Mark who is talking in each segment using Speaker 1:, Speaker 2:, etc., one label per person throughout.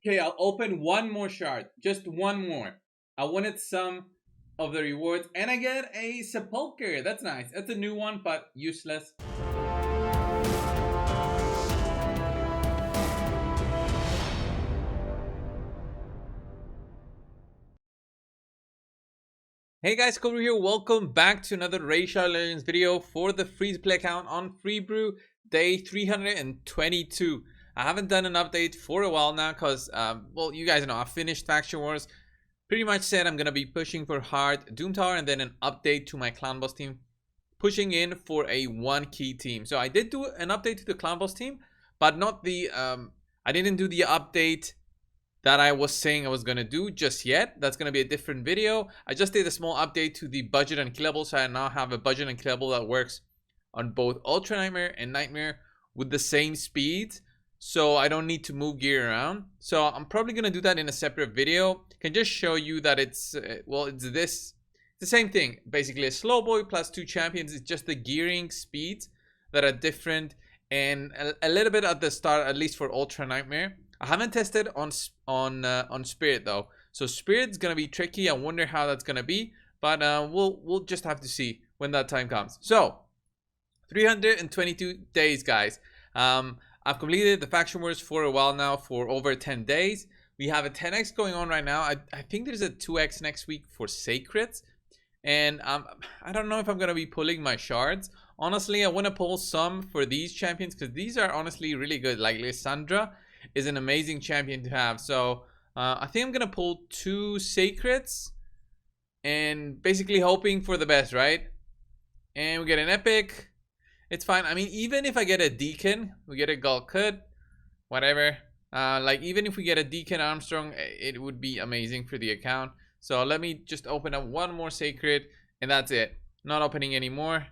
Speaker 1: Okay, I'll open one more shard. Just one more. I wanted some of the rewards. And I get a sepulcher. That's nice. That's a new one, but useless. Hey guys, Coldbrew here. Welcome back to another Racial Legends video for the free-to-play account on Brew, day 322. I haven't done an update for a while now because, well, you guys know I finished Faction Wars. Pretty much said I'm going to be pushing for hard Doom Tower and then an update to my Clan Boss team. Pushing in for a 1-key team. So I did do an update to the Clan Boss team, but not the, I didn't do the update that I was saying I was going to do just yet. That's going to be a different video. I just did a small update to the budget and killable, so I now have a budget and killable that works on both Ultra Nightmare and Nightmare with the same speed, so I don't need to move gear around. So I'm probably going to do that in a separate video. Can just show you that it's, well, it's the same thing. Basically a slow boy plus 2 champions. It's just the gearing speeds that are different, and a little bit at the start, at least for Ultra Nightmare. I haven't tested on Spirit though, so Spirit's gonna be tricky. I wonder how that's gonna be, but we'll just have to see when that time comes. So 322 days, guys. I've completed the Faction Wars for a while now, for over 10 days. We have a 10x going on right now. I think there's a 2x next week for Sacreds, and I don't know if I'm gonna be pulling my shards. Honestly, I want to pull some for these champions because these are honestly really good. Like Lysandra is an amazing champion to have. So I think I'm gonna pull 2 Sacreds and basically hoping for the best, right? And we get an epic. It's fine. I mean, even if I get a Deacon, we get a Gulkut, whatever. Like even if we get a Deacon Armstrong, it would be amazing for the account. So let me just open up one more Sacred and that's it. Not opening anymore.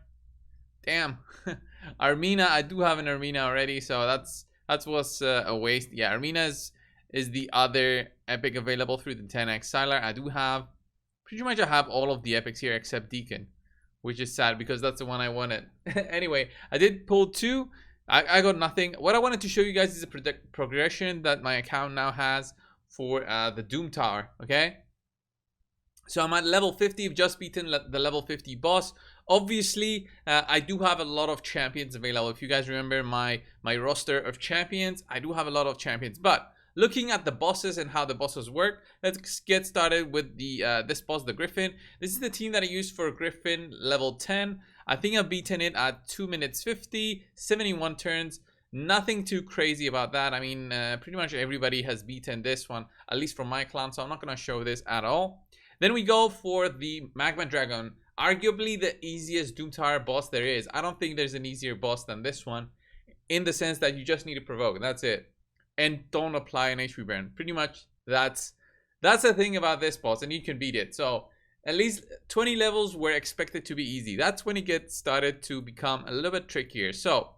Speaker 1: Damn. Armina, I do have an Armina already, so that was a waste. Yeah, Armina is the other epic available through the 10x Sylar. I do have, pretty much I have all of the epics here except Deacon, which is sad because that's the one I wanted. Anyway, I did pull 2. I got nothing. What I wanted to show you guys is a progression that my account now has for the Doom Tower, okay? So I'm at level 50, I've just beaten the level 50 boss. Obviously, I do have a lot of champions available. If you guys remember my roster of champions, I do have a lot of champions. But looking at the bosses and how the bosses work, let's get started with the this boss, the Griffin. This is the team that I used for Griffin level 10. I think I've beaten it at 2 minutes 50, 71 turns. Nothing too crazy about that. I mean, pretty much everybody has beaten this one, at least from my clan, so I'm not going to show this at all. Then we go for the Magma Dragon, arguably the easiest Doom Tower boss there is. I don't think there's an easier boss than this one, in the sense that you just need to provoke, that's it, and don't apply an HP burn. Pretty much that's the thing about this boss, and you can beat it. So at least 20 levels were expected to be easy. That's when it gets started to become a little bit trickier. So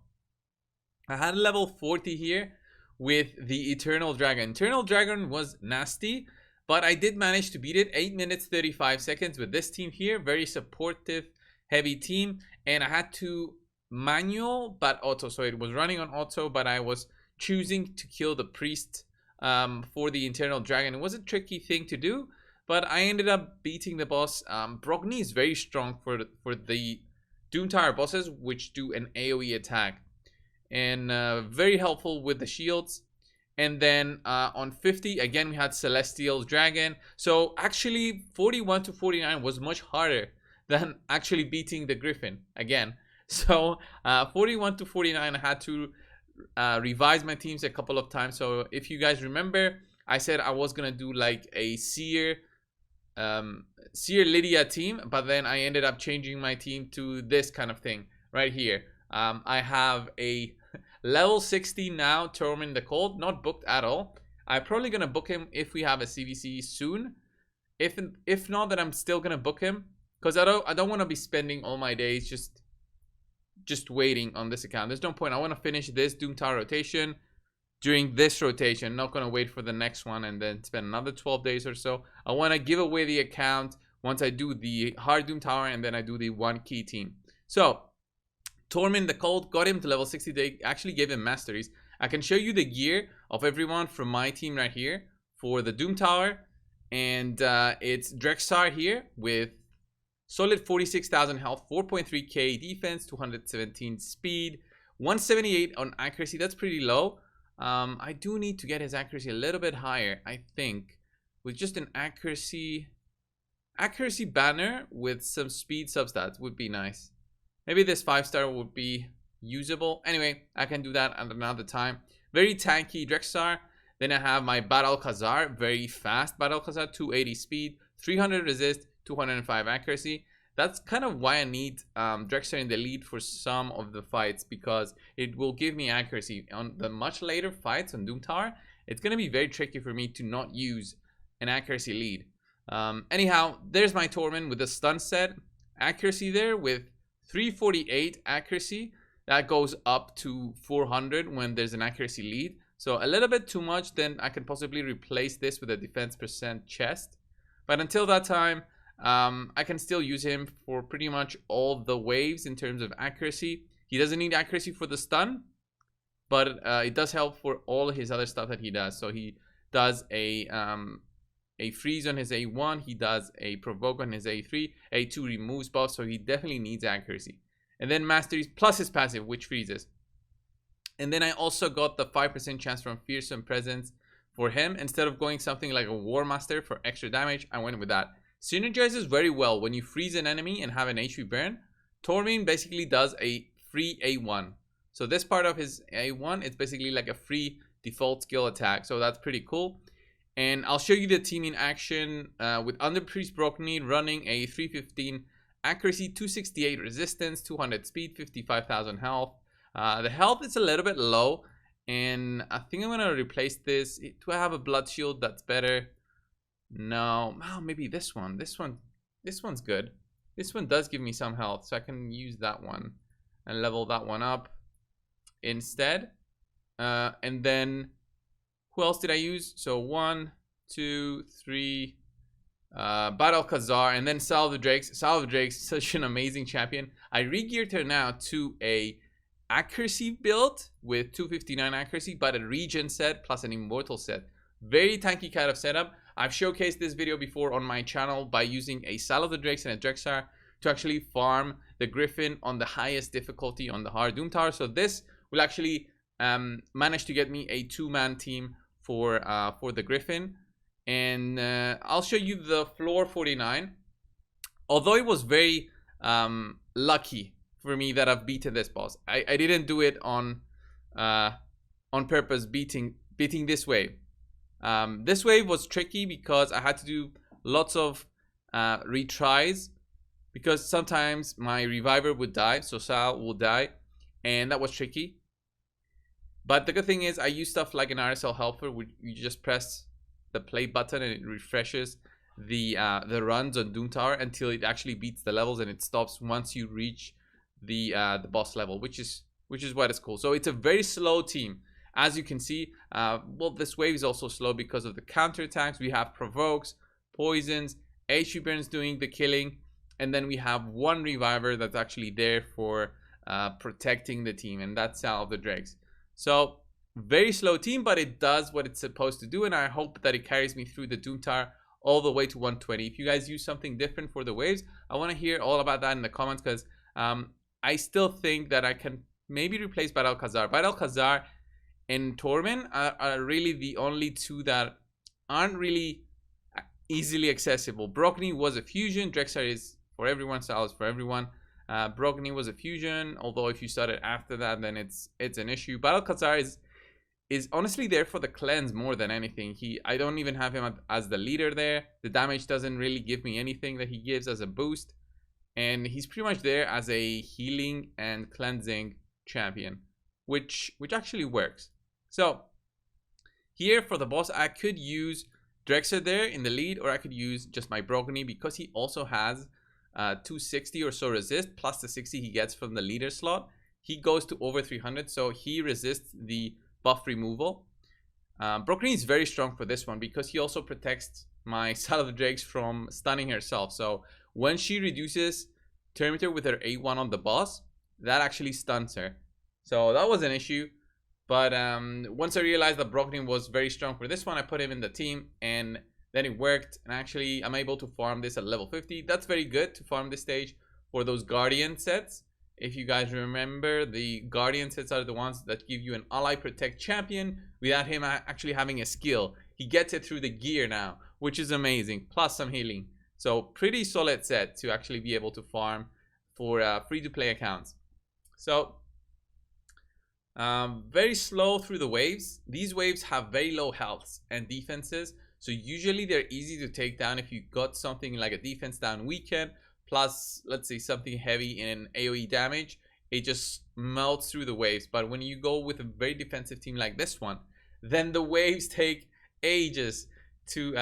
Speaker 1: I had level 40 here with the Eternal Dragon. Eternal Dragon was nasty, but I did manage to beat it. 8 minutes 35 seconds with this team here. Very supportive, heavy team. And I had to manual but auto. So it was running on auto, but I was choosing to kill the priest for the Eternal Dragon. It was a tricky thing to do, but I ended up beating the boss. Brogni is very strong for the Doom Tower bosses, which do an AoE attack. And very helpful with the shields. And then on 50, again, we had Celestial Dragon. So actually, 41 to 49 was much harder than actually beating the Griffin again. So 41 to 49, I had to revise my teams a couple of times. So if you guys remember, I said I was going to do like a Seer Lydia team, but then I ended up changing my team to this kind of thing right here. I have a level 60 now, Torment the Cold, not booked at all. I'm probably gonna book him if we have a CVC soon. If not, then I'm still gonna book him because I don't want to be spending all my days just waiting on this account. There's no point. I want to finish this Doom Tower rotation during this rotation. Not gonna wait for the next one and then spend another 12 days or so. I want to give away the account once I do the hard Doom Tower and then I do the 1-key team. So Torment the Cold got him to level 60. They actually gave him masteries. I can show you the gear of everyone from my team right here for the Doom Tower. And it's Drexar here with solid 46,000 health, 4.3k defense, 217 speed, 178 on accuracy. That's pretty low. I do need to get his accuracy a little bit higher, I think, with just an accuracy banner with some speed substats would be nice. Maybe this 5-star would be usable. Anyway, I can do that at another time. Very tanky Drexar. Then I have my Battle Khazar, very fast Battle Khazar, 280 speed, 300 resist, 205 accuracy. That's kind of why I need Drexar in the lead for some of the fights, because it will give me accuracy. On the much later fights on Doom Tower, it's going to be very tricky for me to not use an accuracy lead. Anyhow, there's my Torment with the stun set. Accuracy there with 348 accuracy. That goes up to 400 when there's an accuracy lead. So a little bit too much, then I can possibly replace this with a defense % chest. But until that time, I can still use him for pretty much all the waves in terms of accuracy. He doesn't need accuracy for the stun, but it does help for all his other stuff that he does. So he does a freeze on his A1, he does a provoke on his A3, A2 removes buffs, so he definitely needs accuracy. And then masteries plus his passive, which freezes. And then I also got the 5% chance from Fearsome Presence for him. Instead of going something like a War Master for extra damage, I went with that. Synergizes very well when you freeze an enemy and have an HP burn. Torment basically does a free A1. So this part of his A1, it's basically like a free default skill attack. So that's pretty cool. And I'll show you the team in action with Underpriest Brokney running a 315 accuracy, 268 resistance, 200 speed, 55,000 health. The health is a little bit low, and I think I'm gonna replace this. Do I have a blood shield that's better? No. Oh, maybe this one. This one's good. This one does give me some health, so I can use that one and level that one up instead. And then who else did I use? So 1, 2, 3. Battle Khazar, and then Salve Drakes. Salve Drakes, such an amazing champion. I re-geared her now to a accuracy build with 259 accuracy, but a regen set plus an immortal set. Very tanky kind of setup. I've showcased this video before on my channel by using a Salve the Drakes and a Drexar to actually farm the Griffin on the highest difficulty on the hard Doom Tower. So this will actually manage to get me a 2-man team for the Griffin. And I'll show you the floor 49. Although it was very lucky for me that I've beaten this boss. I didn't do it on purpose, beating this wave. This wave was tricky because I had to do lots of retries, because sometimes my reviver would die, so Sal will die, and that was tricky. But the good thing is I use stuff like an RSL helper, where you just press the play button and it refreshes the runs on Doom Tower until it actually beats the levels, and it stops once you reach the boss level, which is what is cool. So it's a very slow team, as you can see. Well, this wave is also slow because of the counterattacks. We have provokes, poisons, HP burns doing the killing, and then we have one reviver that's actually there for protecting the team, and that's Salve the Drakes. So very slow team, but it does what it's supposed to do, and I hope that it carries me through the Doom Tower all the way to 120. If you guys use something different for the waves, I want to hear all about that in the comments, because I still think that I can maybe replace Battle Khazar. Battle Khazar and Torment are really the only two that aren't really easily accessible. Brokney was a fusion, Drexar is for everyone, Sal is for everyone. Brokney was a fusion, although if you started after that, then it's an issue. Battle Khazar is honestly there for the cleanse more than anything. I don't even have him as the leader there. The damage doesn't really give me anything that he gives as a boost, and he's pretty much there as a healing and cleansing champion, which actually works. So here for the boss, I could use Drexar there in the lead, or I could use just my Brokney, because he also has 260 or so resist plus the 60 he gets from the leader slot. He goes to over 300, so he resists the buff removal. Brokney is very strong for this one because he also protects my Salve Drakes from stunning herself. So when she reduces Terminator with her A1 on the boss, that actually stuns her. So that was an issue. But once I realized that Brockton was very strong for this one, I put him in the team, and then it worked. And actually, I'm able to farm this at level 50. That's very good to farm this stage for those Guardian sets. If you guys remember, the Guardian sets are the ones that give you an ally protect champion without him actually having a skill. He gets it through the gear now, which is amazing, plus some healing. So pretty solid set to actually be able to farm for free-to-play accounts. So very slow through the waves. These waves have very low healths and defenses, so usually they're easy to take down if you got something like a defense down weekend, plus let's say something heavy in AoE damage. It just melts through the waves. But when you go with a very defensive team like this one, then the waves take ages to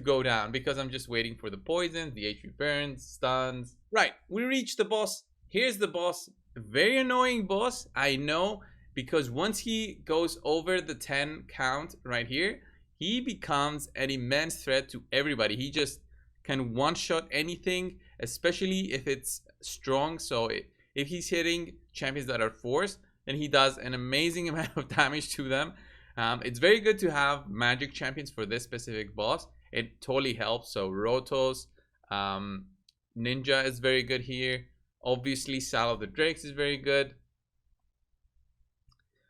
Speaker 1: go down, because I'm just waiting for the poison, the HP burns, stuns. Right, we reached the boss. Here's the boss. Very annoying boss, I know, because once he goes over the 10 count right here, he becomes an immense threat to everybody. He just can one-shot anything, especially if it's strong. So if he's hitting champions that are forced, then he does an amazing amount of damage to them. It's very good to have magic champions for this specific boss. It totally helps. So Rotos, Ninja is very good here. Obviously, Sal of the Drakes is very good.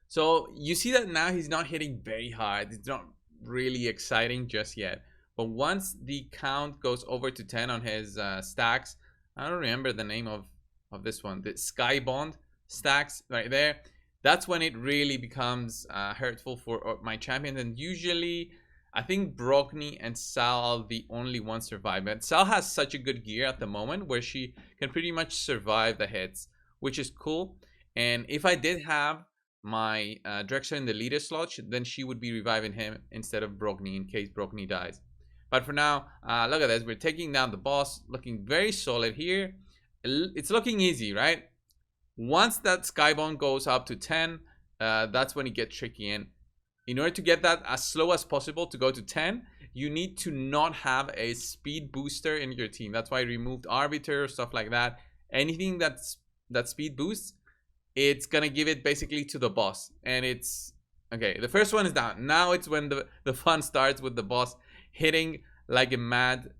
Speaker 1: So you see that now he's not hitting very hard. It's not really exciting just yet. But once the count goes over to 10 on his stacks, I don't remember the name of this one, the Sky Bond stacks right there. That's when it really becomes hurtful for my champions. And usually, I think Brockney and Sal are the only ones survive. But Sal has such a good gear at the moment where she can pretty much survive the hits, which is cool. And if I did have my Drexler in the leader slot, then she would be reviving him instead of Brockney in case Brockney dies. But for now, look at this. We're taking down the boss, looking very solid here. It's looking easy, right? Once that Skybone goes up to 10, that's when it gets tricky. And in order to get that as slow as possible to go to 10, you need to not have a speed booster in your team. That's why I removed Arbiter, stuff like that. Anything that speed boosts, it's gonna give it basically to the boss. And it's okay. The first one is down. Now it's when the fun starts with the boss hitting like a mad.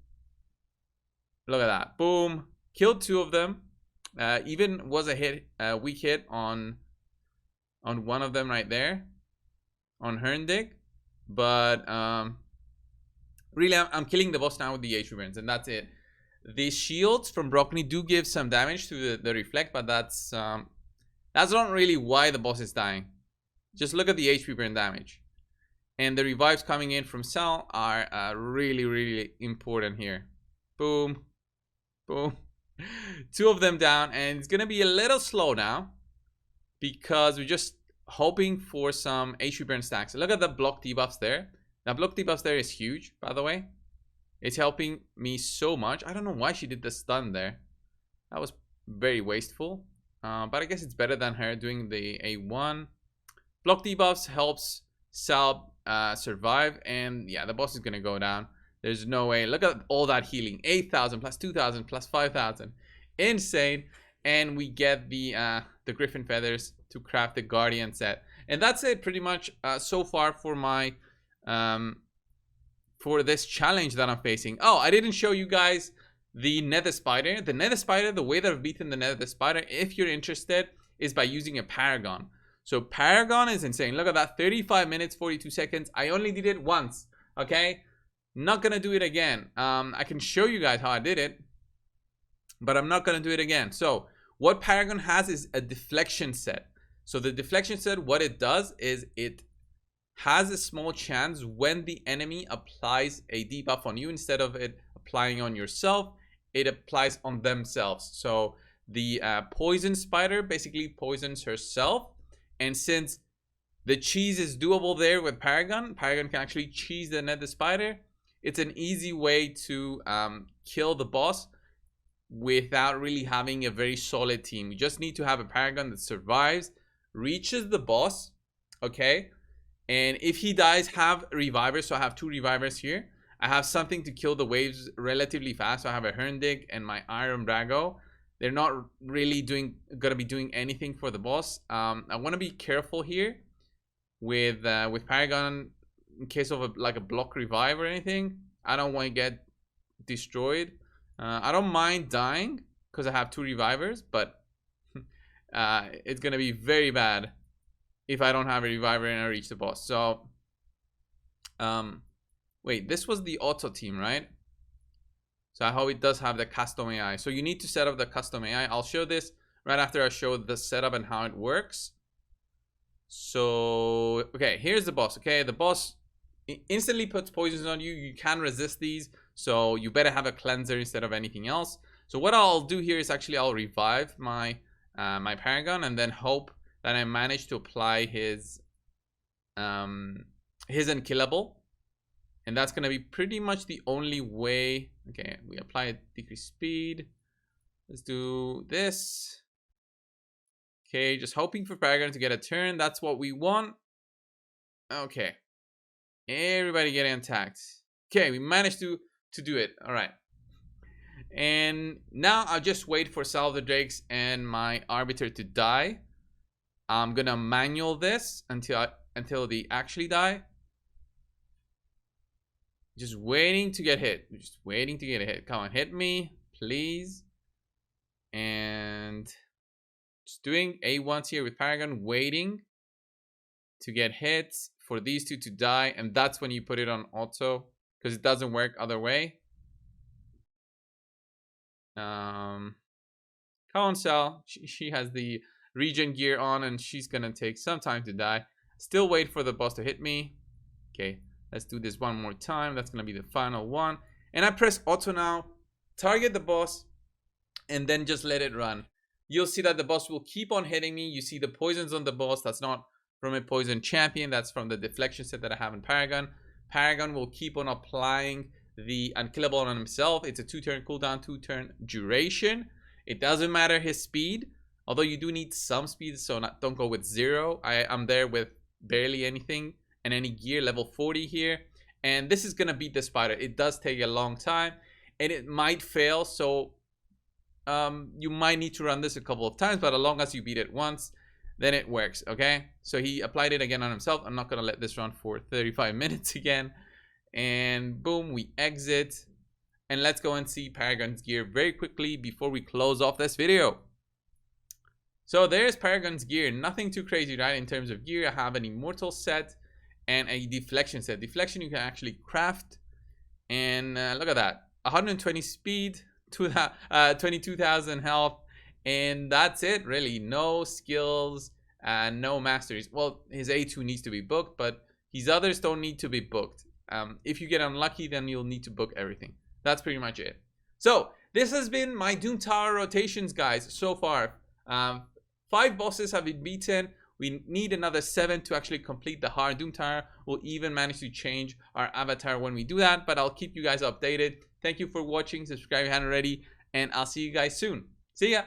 Speaker 1: Look at that. Boom. Killed 2 of them. Even was a weak hit on one of them right there, on Herndig. But really, I'm killing the boss now with the HP burns, and that's it. The shields from Brockney do give some damage to the reflect, but that's not really why the boss is dying. Just look at the HP burn damage. And the revives coming in from Sal are really, really important here. Boom. Boom. 2 of them down, and it's gonna be a little slow now because we're just hoping for some HP burn stacks. Look at the block debuffs there. That block debuffs there is huge, by the way. It's helping me so much. I don't know why she did the stun there. That was very wasteful. But I guess it's better than her doing the A1. Block debuffs helps Sal survive, and yeah, the boss is gonna go down. There's no way. Look at all that healing. 8,000 plus 2,000 plus 5,000. Insane. And we get the Griffin feathers to craft the Guardian set. And that's it pretty much so far for my for this challenge that I'm facing. Oh, I didn't show you guys the Nether Spider. The Nether Spider, the way that I've beaten the Nether Spider, if you're interested, is by using a Paragon. So Paragon is insane. Look at that. 35 minutes, 42 seconds. I only did it once. Okay? Not gonna do it again. I can show you guys how I did it, but I'm not gonna do it again. So what Paragon has is a deflection set. So the deflection set, what it does is it has a small chance when the enemy applies a debuff on you, instead of it applying on yourself, it applies on themselves. So the poison spider basically poisons herself, and since the cheese is doable there with Paragon, Paragon can actually cheese the Nether Spider. It's an easy way to kill the boss without really having a very solid team. You just need to have a Paragon that survives, reaches the boss, okay? And if he dies, have revivers. So I have 2 revivers here. I have something to kill the waves relatively fast. So I have a Herndig and my Iron Drago. They're not really gonna be doing anything for the boss. I want to be careful here with Paragon in case of like a block revive or anything. I don't want to get destroyed. I don't mind dying because I have 2 revivers, but it's gonna be very bad if I don't have a reviver and I reach the boss. So wait, this was the auto team, right? So I hope it does have the custom AI. So you need to set up the custom AI. I'll show this right after I show the setup and how it works. So okay, here's the boss. Okay, the boss instantly puts poisons on you. You can resist these, so you better have a cleanser instead of anything else. So what I'll do here is actually I'll revive my my Paragon and then hope that I manage to apply his unkillable, and that's gonna be pretty much the only way. Okay, we apply a decreased speed. Let's do this. Okay, just hoping for Paragon to get a turn. That's what we want. Okay. Everybody getting attacked. Okay, we managed to do it. All right. And now I'll just wait for Salve the Drakes and my Arbiter to die. I'm gonna manual this until they actually die. Just waiting to get hit. Just waiting to get hit. Come on, hit me, please. And just doing A1s here with Paragon, waiting to get hit for these 2 to die, and that's when you put it on auto because it doesn't work other way. Come on, Sal. She has the regen gear on and she's gonna take some time to die. Still wait for the boss to hit me. Okay, let's do this one more time. That's gonna be the final one. And I press auto now, target the boss, and then just let it run. You'll see that the boss will keep on hitting me. You see the poisons on the boss. That's not from a poison champion. That's from the deflection set that I have in Paragon. Paragon will keep on applying the unkillable on himself. It's a 2-turn cooldown, 2-turn duration. It doesn't matter his speed, although you do need some speed, so don't go with 0. I'm there with barely anything and any gear, level 40 here. And this is gonna beat the spider. It does take a long time and it might fail, so you might need to run this a couple of times, but as long as you beat it once, then it works. Okay, so he applied it again on himself. I'm not gonna let this run for 35 minutes again. And boom, we exit, and let's go and see Paragon's gear very quickly before we close off this video. So there's Paragon's gear. Nothing too crazy, right? In terms of gear, I have an immortal set and a deflection set. Deflection you can actually craft, and look at that, 120 speed, 22,000 health, and that's it really. No skills and no masteries. Well, his A2 needs to be booked, but his others don't need to be booked. If you get unlucky, then you'll need to book everything. That's pretty much it. So this has been my Doom Tower rotations, guys. So far 5 bosses have been beaten. We need another 7 to actually complete the hard Doom Tower. We'll even manage to change our avatar when we do that, but I'll keep you guys updated. Thank you for watching. Subscribe if you haven't already, and I'll see you guys soon. See ya.